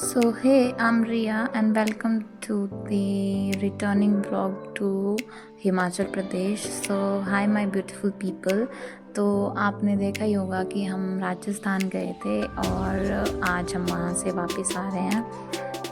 So, hey, I'm Ria, and welcome to the returning vlog to Himachal Pradesh. So, hi my beautiful people. तो आपने देखा ही होगा कि हम राजस्थान गए थे और आज हम वहाँ से वापस आ रहे हैं.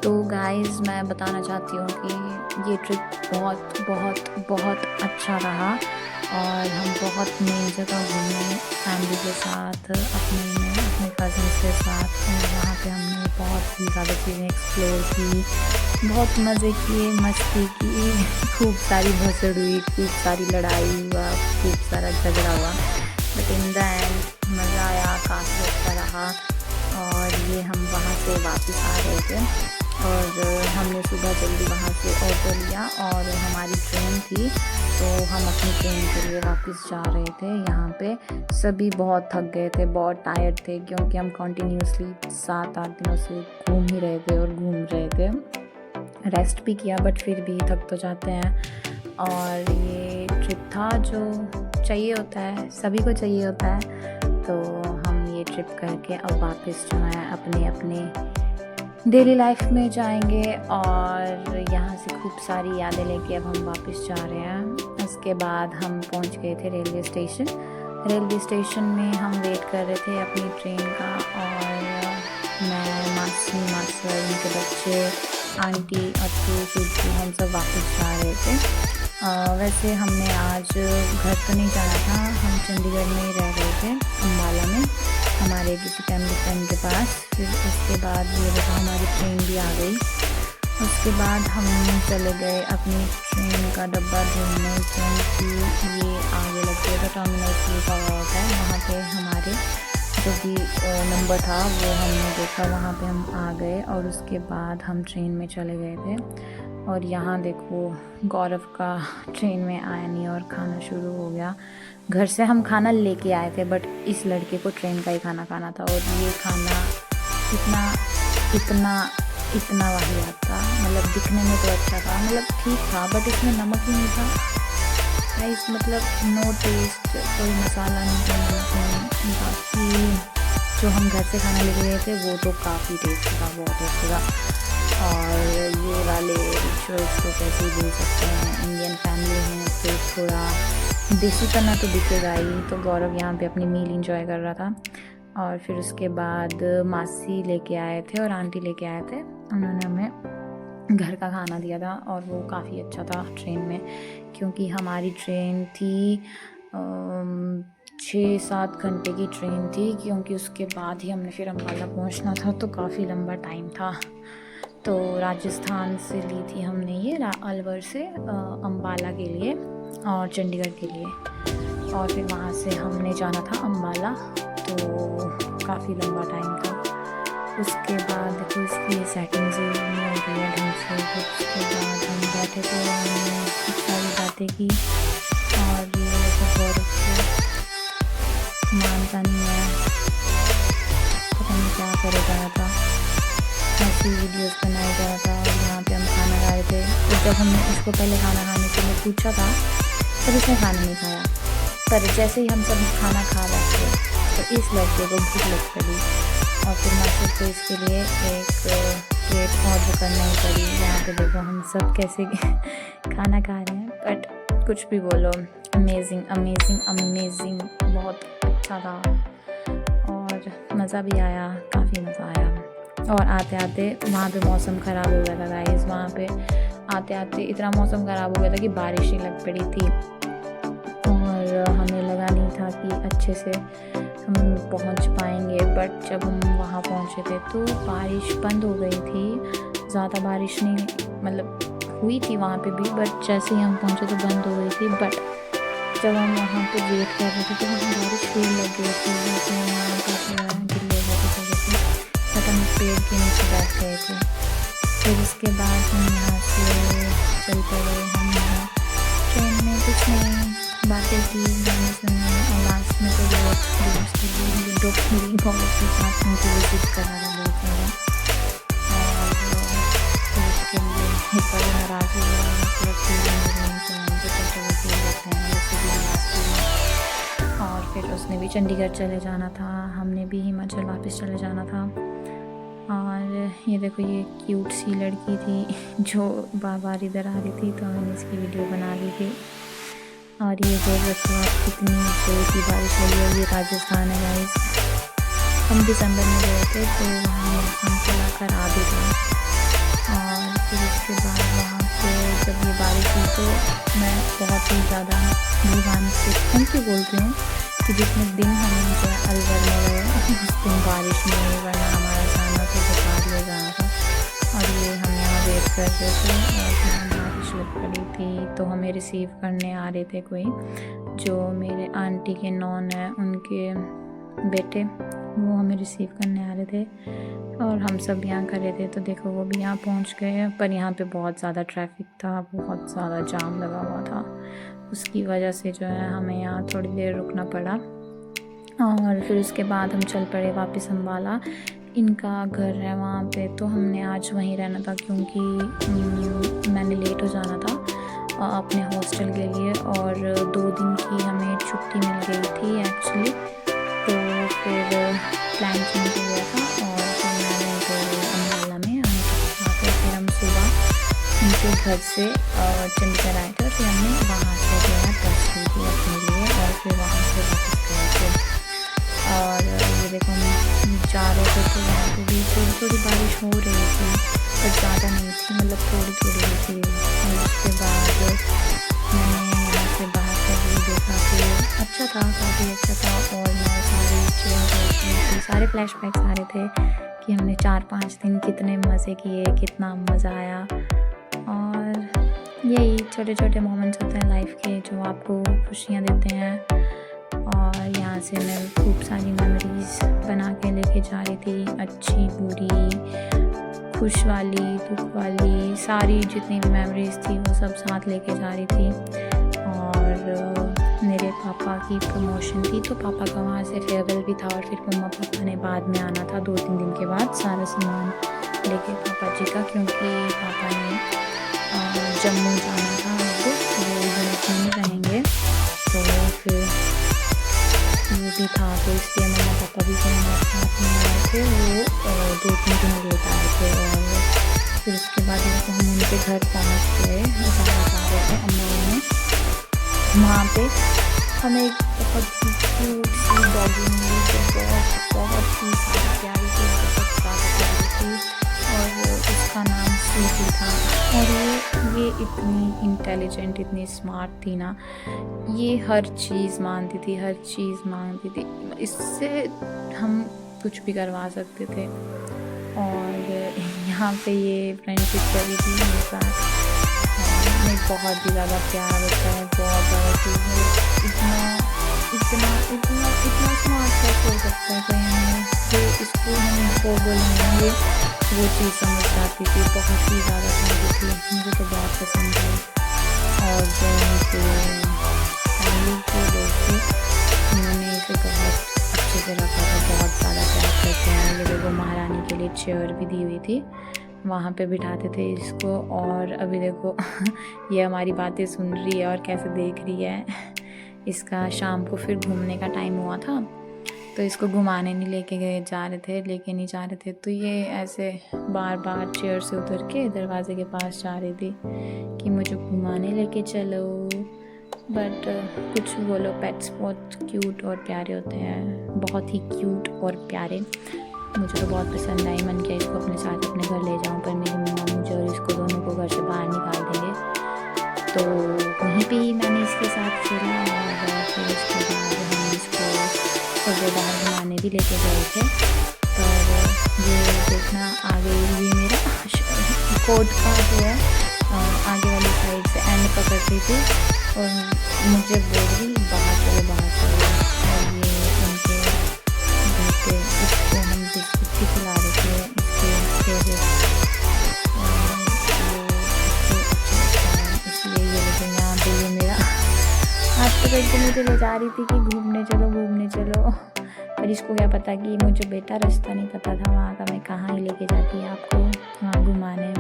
तो गाइस, मैं बताना चाहती हूँ कि ये ट्रिप बहुत बहुत बहुत अच्छा रहा और हम बहुत नई जगह घूमे फैमिली के साथ, अपने कज़न्स के साथ. और वहाँ पे हमने बहुत ही ज़्यादा चीज़ें एक्सप्लोर की, बहुत मज़े किए, मस्ती की, खूब सारी भसड़ हुई, खूब सारी लड़ाई हुआ, खूब सारा झगड़ा हुआ. बट इन द एंड मज़ा आया, काफ़ी अच्छा रहा. और ये हम वहाँ से वापस आ रहे थे और हमने सुबह जल्दी वहाँ से ऑटो लिया और हमारी ट्रेन थी, तो हम अपनी ट्रेन के लिए वापस जा रहे थे. यहाँ पे सभी बहुत थक गए थे, बहुत टायर्ड थे, क्योंकि हम कंटिन्यूसली 7-8 दिनों से घूम ही रहे थे और घूम रहे थे. रेस्ट भी किया बट फिर भी थक तो जाते हैं. और ये ट्रिप था जो चाहिए होता है, सभी को चाहिए होता है. तो हम ये ट्रिप करके अब वापस जो है अपने डेली लाइफ में जाएंगे और यहाँ से खूब सारी यादें लेके अब हम वापस जा रहे हैं. उसके बाद हम पहुँच गए थे रेलवे स्टेशन में हम वेट कर रहे थे अपनी ट्रेन का. और मैं, मासी, उनके बच्चे, आंटी, अत्तू, चूचू, हम सब वापस जा रहे थे. वैसे हमने आज घर तो नहीं जाना था, हम चंडीगढ़ में ही रह रहे थे, अम्बाला में, हमारे किसी फैमिली फ्रेंड के पास. फिर उसके बाद ये देखा हमारी ट्रेन भी आ गई. उसके बाद हम चले गए अपनी ट्रेन का डब्बा ढूंढने, क्योंकि ये आगे लगते था टर्मिनल 3 का होता है, वहाँ पे हमारे जो भी नंबर था वो हमने देखा, वहाँ पे हम आ गए. और उसके बाद हम ट्रेन में चले गए थे. और यहाँ देखो, गौरव का ट्रेन में आया नहीं और खाना शुरू हो गया. घर से हम खाना लेके आए थे बट इस लड़के को ट्रेन का ही खाना खाना था. और ये खाना इतना वाहियात था. मतलब दिखने में तो अच्छा था, मतलब ठीक था, बट इसमें नमक ही नहीं था. राइस मतलब नो टेस्ट, कोई मसाला नहीं था, नमक नहीं. बाकी जो हम घर से खाना लेके गए थे वो तो काफ़ी टेस्टी था, बहुत टेस्टी था. और ये वाले रिचुअल्स को कैसे भूल सकते हैं, इंडियन फैमिली है तो थोड़ा देसी करना तो दिखेगा ही. तो गौरव यहाँ पे अपनी मील इंजॉय कर रहा था. और फिर उसके बाद मासी लेके आए थे और आंटी लेके आए थे, उन्होंने हमें घर का खाना दिया था और वो काफ़ी अच्छा था ट्रेन में. क्योंकि हमारी ट्रेन थी 6-7 घंटे की ट्रेन थी, क्योंकि उसके बाद ही हमने फिर अम्बाला पहुंचना था, तो काफ़ी लंबा टाइम था. तो राजस्थान से ली थी हमने ये अलवर से अम्बाला के लिए और चंडीगढ़ के लिए. और फिर वहाँ से हमने जाना था अम्बाला, तो काफ़ी लंबा टाइम था. उसके बाद देखो इसकी सेटिंग्स नहीं हो रही है ढंग से. फिर उसके बाद हम बैठे थे, हमने खूब सारी बातें की. और ये गौरव को मानता नहीं है, पता नहीं क्या करे जा रहा था, ऐसी वीडियोस बनाए जा रहा था. और यहाँ पे हम खाना खा रहे थे. तो जब हमने उसको पहले खाना खाने के लिए पूछा था तब उसने खाना नहीं खाया. पर जैसे ही हम सब खाना खा बैठे तो इस लड़के को भूख लग पड़ी और फिर मास्टर को इसके लिए एक प्लेट ऑर्डर करना ही पड़ी. यहाँ पे देखो हम सब कैसे खाना खा रहे हैं. बट कुछ भी बोलो, अमेजिंग, बहुत अच्छा था और मज़ा भी आया, काफ़ी मज़ा आया. और आते आते वहाँ पे मौसम ख़राब हो गया था गाइस. वहाँ पे आते आते इतना मौसम ख़राब हो गया था कि बारिश ही लग पड़ी थी. और हमें लगा नहीं था कि अच्छे से हम पहुँच पाएंगे. बट जब हम वहाँ पहुँचे थे तो बारिश बंद हो गई थी. ज़्यादा बारिश नहीं, मतलब हुई थी वहाँ पे भी, बट जैसे ही हम पहुँचे तो बंद हो गई थी. बट जब हम वहाँ पे वेट कर रहे थे तो हमें बारिश फिर लग गई थी. जैसे हम वहाँ पर गिले हुए थे, बट हम पेड़ के नीचे बैठ गए थे. फिर उसके बाद हम यहाँ से चल पड़े. हम यहाँ ट्रेन में कुछ नहीं बातें की, गाने सुने. और लास्ट में तो बहुत के साथ उनको विजिट करना था बहुत ज़्यादा. और फिर उसके लिए एक बड़े नाराज़ हो गया. और फिर उसने भी चंडीगढ़ चले जाना था, हमने भी हिमाचल वापस चले जाना था. और ये देखो, ये क्यूट सी लड़की थी जो बार बार इधर आ रही थी, तो मैंने इसकी वीडियो बना ली थी। और ये देख रखो आप, कितनी जोर की बारिश हो रही है। ये राजस्थान है गाइस। हम दिसंबर में गए थे, तो वहाँ मौसम थोड़ा ख़राब ही था। और फिर उसके बाद वहाँ पे जब ये बारिश हुई, तो मैं बहुत ही ज़्यादा दीवान से थैंक यू बोलती हूँ कि जितने दिन हम जो है अलवर में गए उस दिन बारिश नहीं, वरना हमारा जाना तो बेकार ले जाना था। और ये हम यहाँ वेट कर रहे थे और यहाँ बारिश लग पड़ी थी, तो हमें रिसीव करने आ रहे थे कोई, जो मेरे आंटी के नॉन है, उनके बेटे, वो हमें रिसीव करने आ रहे थे। और हम सब यहाँ कर रहे थे, तो देखो वो भी यहाँ पहुँच गए। पर यहाँ पे बहुत ज़्यादा ट्रैफिक था, बहुत ज़्यादा जाम लगा हुआ था, उसकी वजह से जो है हमें यहाँ थोड़ी देर रुकना पड़ा। और फिर उसके बाद हम चल पड़े वापस अम्बाला। इनका घर है वहाँ पे, तो हमने आज वहीं रहना था, क्योंकि मैंने लेट हो जाना था अपने हॉस्टल के लिए। और 2 दिन की हमें छुट्टी मिल गई थी एक्चुअली, तो फिर प्लान चेंज हो गया था। और फिर मैंने जो अम्बाला में वहाँ पे फिर हम सुबह उनके घर से चंडीगढ़ आए थे, और फिर हमने वहाँ से जो है बस ली थी अपने लिए, और फिर वहाँ से वापस गए थे। और ये देखो हम जा रहे थे, तो वहाँ पे भी थोड़ी थोड़ी बारिश हो रही थी, पर ज़्यादा नहीं थी, मतलब थोड़ी थोड़ी थी। और उसके बाद मैंने यहाँ से बाहर का व्यू देखा, कि अच्छा था, काफ़ी अच्छा था। और मैं सारे फ्लैशबैक्स आ रहे थे कि हमने 4-5 दिन कितने मज़े किए, कितना मज़ा आया। और यही छोटे छोटे मोमेंट्स होते हैं लाइफ के, जो आपको खुशियाँ देते हैं। और यहाँ से मैं खूब सारी मेमोरीज़ बना के लेके जा रही थी, अच्छी बुरी, खुश वाली, दुख वाली, सारी जितनी भी मेमोरीज़ थी वो सब साथ लेके जा रही थी। और मेरे पापा की प्रमोशन थी, तो पापा का वहाँ से फेयरवेल भी था। और फिर मम्मा पापा ने बाद में आना था 2-3 दिन के बाद, सारा सामान लेके पापा जी का, क्योंकि पापा ने जम्मू जाना था, वो यूनिट में रहेंगे, तो फिर वो भी था, तो इसलिए मम्मा पापा भी हमारे साथ में आए थे। वो 2-3 दिन लेट आए थे। और फिर उसके बाद हम उनके घर पहुँच गए, जहाँ जा रहे थे अम्बाला में। वहाँ पे हमें एक बहुत ही क्यूट सी डॉगी मिली, जो बहुत ही प्यारी थी, बहुत ज़्यादा प्यारी थी, और उसका नाम स्वीटी था। और ये इतनी इंटेलिजेंट, इतनी स्मार्ट थी ना, ये हर चीज़ मानती थी, हर चीज़ मांगती थी, इससे हम कुछ भी करवा सकते थे। और यहाँ पे ये फ्रेंडशिप करी थी मेरे साथ। बहुत ही ज़्यादा प्यारा बच्चा है, बहुत ज़्यादा चीज़ है, इतना इतना इतना इतना स्मार्ट कैसे हो सकता है कहीं हमें, जो इसको हम वो बोलेंगे वो चीज़ समझ जाती थी, बहुत ही ज़्यादा समझती थी, मुझे तो बहुत पसंद है। और जो उनके फैमिली के लोग थे, उन्होंने इसे बहुत अच्छे से रखा था, बहुत ज़्यादा प्यार करते हैं। ये देखो महारानी के लिए चेयर भी दी हुई थी, वहाँ पे बिठाते थे इसको। और अभी देखो ये हमारी बातें सुन रही है और कैसे देख रही है। इसका शाम को फिर घूमने का टाइम हुआ था, तो इसको घुमाने नहीं लेके नहीं जा रहे थे, तो ये ऐसे बार बार चेयर से उतर के दरवाजे के पास जा रही थी कि मुझे घुमाने लेके चलो। बट कुछ बोलो, पेट्स बहुत क्यूट और प्यारे होते हैं, बहुत ही क्यूट और प्यारे। मुझे तो बहुत पसंद आई, मन किया इसको अपने साथ अपने घर ले जाऊं, पर मेरी मम्मा मुझे और इसको दोनों को घर से बाहर निकाल देंगे, तो वहीं पे ही मैंने इसके साथ खेला। और फिर उसके बाद हम इसको थोड़े बाहर घुमाने भी लेके गए थे। पर ये देखना, आगे ये मेरा कोट का जो है आगे वाली साइड से एंड पकड़ रही थी, और मुझे बोल रही बाहर चलो बाहर चलो। और ये उनके घर पे इसको हम बिस्किट भी खिला रहे थे, इसके फेवरेट, इसलिए ये लेकिन यहाँ पे ये मेरा हाथ पकड़ के मुझे ले जा रही थी कि घूमने चलो। पर इसको क्या पता कि मुझे बेटा रास्ता नहीं पता था वहाँ का, मैं कहाँ ही लेके जाती है आपको वहाँ घुमाने।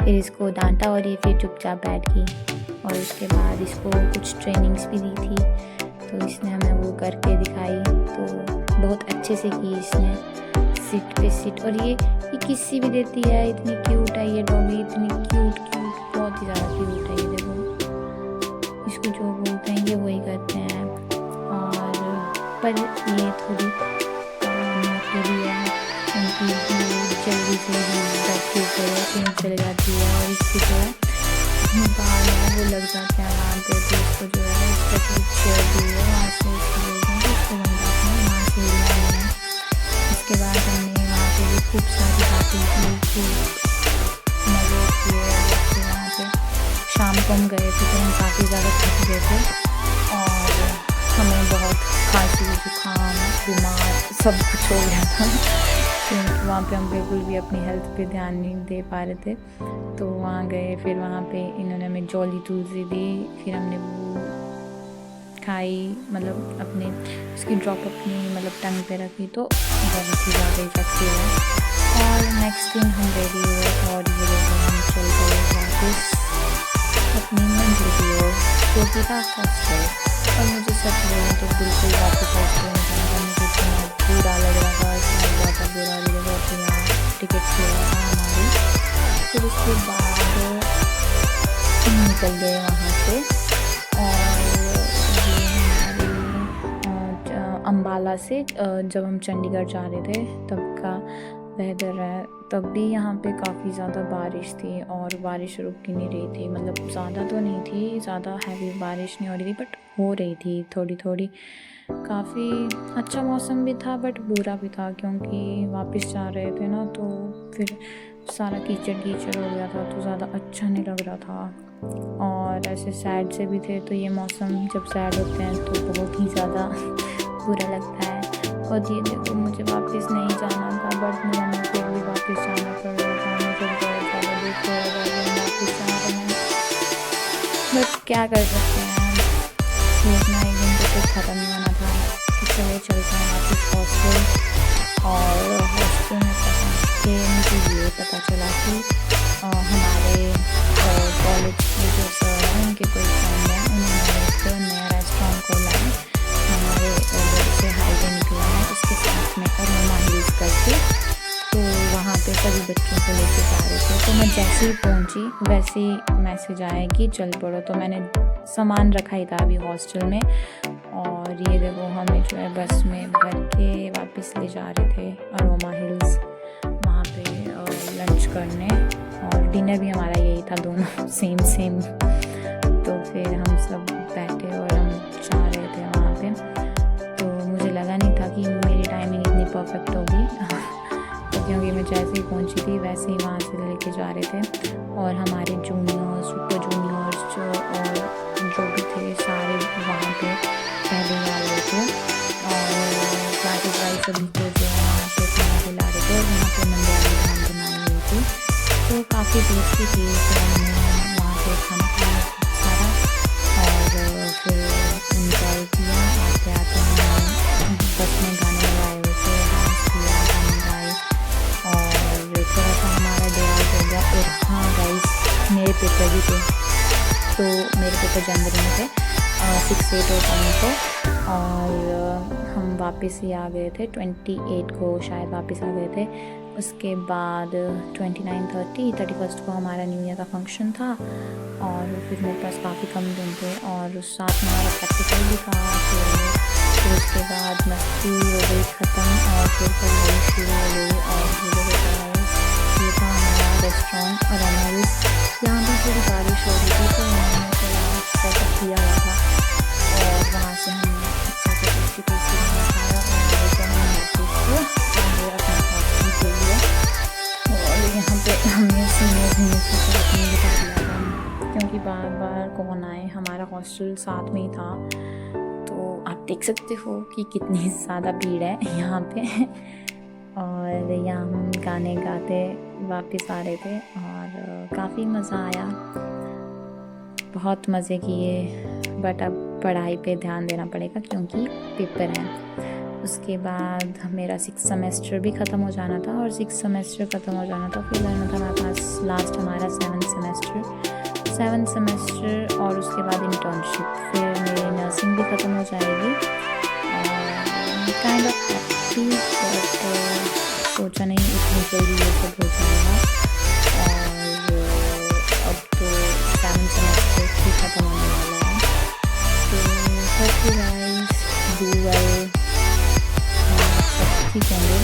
फिर इसको डांटा और ये फिर चुपचाप बैठ गई। और उसके बाद इसको कुछ ट्रेनिंग्स भी दी थी, तो इसने हमें वो करके दिखाई, तो बहुत अच्छे से की इसने, सिट पे सिट। और ये किस्सी भी देती है, इतनी क्यूट है ये डॉगी, इतनी क्यूट बहुत ही ज़्यादा क्यूट है। ये देखो, इसको जो बोलते हैं ये वही करते हैं। और पर ये थोड़ी भी है क्योंकि जल्दी से ही बेड के ऊपर कहीं चले जाती है और इसकी जो है बाल है वो लग जाते हैं वहाँ पे। तो इसको जो है स्पेशल चेयर दी है, वहाँ से इसको बन जाते हैं, वहाँ से हिलना है। इसके बाद हमने वहाँ पे भी खूब सारी बातें की, खूब मज़े किए। जैसे वहाँ पे शाम को हम गए थे तो हम काफ़ी ज़्यादा थक गए थे और हमें बहुत खांसी जुकाम बीमार सब कुछ हो गया था क्योंकि वहाँ पे हम बिल्कुल भी अपनी हेल्थ पे ध्यान नहीं दे पा रहे थे। तो वहाँ गए, फिर वहाँ पे इन्होंने हमें जॉली तुलसी दी, फिर हमने वो खाई, मतलब अपने उसकी ड्रॉप अपनी मतलब टंग पे रखी तो बहुत ही ज़्यादा इफेक्टिव है। और नेक्स्ट दिन हम रेडी हुए और ये हम चल गए वापस अपनी मंजिल की ओर जो कि था हॉस्टल। और मुझे सच बोलूं तो बिल्कुल वापस हॉस्टल में जाना था, मुझे इतना बुरा लग रहा था, इतना ज़्यादा बुरा लग रहा था। यहाँ टिकट ले रहा था हमारी। फिर उसके बाद हम निकल गए वहाँ से और ये हमारी अम्बाला से जब हम चंडीगढ़ जा रहे थे तब का वेदर है। तब भी यहाँ पे काफ़ी ज़्यादा बारिश थी और बारिश रुक ही नहीं रही थी, मतलब ज़्यादा तो नहीं थी, ज़्यादा हैवी बारिश नहीं हो रही थी बट हो रही थी थोड़ी थोड़ी। काफ़ी अच्छा मौसम भी था बट बुरा भी था क्योंकि वापस जा रहे थे ना, तो फिर सारा कीचड़ कीचड़ हो गया था तो ज़्यादा अच्छा नहीं लग रहा था। और ऐसे सैड से भी थे, तो ये मौसम जब सैड होते हैं तो बहुत ही ज़्यादा बुरा लगता है। और ये देखो, मुझे वापस नहीं जाना था बट मुझे फिर भी वापस जाना पड़ रहा था, मुझे बहुत ज़्यादा दुख हो रहा था वापस जा रहे हैं बट क्या कर सकते हैं, इतना एक दिन तो कुछ ख़त्म नहीं होना था। तो चले चलते हैं वापस हॉस्टल। और हॉस्टल में पहुँच के मुझे ये पता चला कि हमारे कॉलेज के जो सर हैं उनके कोई फ्रेंड हैं, उन्होंने एक नया रेस्टोरेंट खोला है हमारे घर से हाईवे निकला है उसके साथ में अरोमा हिल्स करके। तो वहाँ पे सभी बच्चों को लेके जा रहे थे। तो मैं जैसे ही पहुँची वैसे ही मैसेज आया कि चल पड़ो। तो मैंने सामान रखा ही था अभी हॉस्टल में और ये देखो हमें जो है बस में भर के वापस ले जा रहे थे अरोमा हिल्स, वहाँ पे लंच करने। और डिनर भी हमारा यही था, दोनों सेम। तो फिर हम सब बैठे और हम जा रहे थे वहाँ पे। तो मुझे लगा नहीं था कि मेरी टाइमिंग इतनी परफेक्ट होगी तो क्योंकि मैं जैसे ही पहुँची थी वैसे ही वहाँ से लेके जा रहे थे। और हमारे जूनियर्स, सुपर जूनियर्स जो भी थे सारे वहाँ पे पहले आ रहे थे और क्लासेस वाइज सभी को जो है वहाँ पे खाना खिला रहे थे और वहाँ पे मंदिर धाम बनाई हुई थी तो काफ़ी टेस्टी थी। तो हमने वहाँ पे खाना खाया सारा और फिर इंजॉय किया। आते आते हम बस में गाने लगाए हुए थे, डांस किया, गाने गाए और थोड़ा सा हमारा डे आउट हो गया। और हाँ गाइस, मेरे पेपर भी थे, तो मेरे पेपर जनवरी में थे 6-8 और 10 को और हम वापस ही आ गए थे 28 को शायद वापस आ गए थे। उसके बाद 29, 30, 31 को हमारा न्यू ईयर का फंक्शन था और फिर मेरे पास काफ़ी कम दिन थे और उस साथ में हमारा प्रैक्टिकल भी था। फिर उसके बाद मस्ती हो गई ख़त्म और फिर पढ़ाई शुरू हो गई। और ये था हमारा रेस्टोरेंट और हमारे यहाँ भी थोड़ी बारिश हो रही थी तो हमने थोड़ा सेटअप किया हुआ था और वहाँ से हम अच्छा से टेस्टी खाना खाया और हमने अपने हॉस्टल के लिए। और यहाँ पे हमने सीनियर से अपने बता दिया था क्योंकि बार बार कौन आए, हमारा हॉस्टल साथ में ही था। तो आप देख सकते हो कि कितनी ज़्यादा भीड़ है यहाँ पे और यहाँ हम गाने गाते वापस आ रहे थे और काफ़ी मज़ा आया, बहुत मज़े किए। बट अब पढ़ाई पे ध्यान देना पड़ेगा क्योंकि पेपर हैं। उसके बाद मेरा 6th सेमेस्टर भी ख़त्म हो जाना था और 6th सेमेस्टर ख़त्म हो जाना था फिर रहना था हमारे पास लास्ट हमारा 7th सेमेस्टर और उसके बाद इंटर्नशिप। फिर मेरी नर्सिंग भी ख़त्म हो जाएगी और काइंड ऑफ हैप्पी बट सोचा नहीं इतनी जल्दी ये सब हो जाएगा। और अब तो 7 सेमेस्टर ही ख़त्म होने वाला है, तो hope you guys do well, सब ठीक होंगे।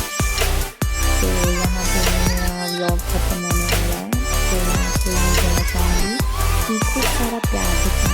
तो यहाँ पे मेरा व्लॉग ख़त्म होने वाला है, तो मैं आपको यही कहना चाहूँगी कि खूब सारा प्यार दें।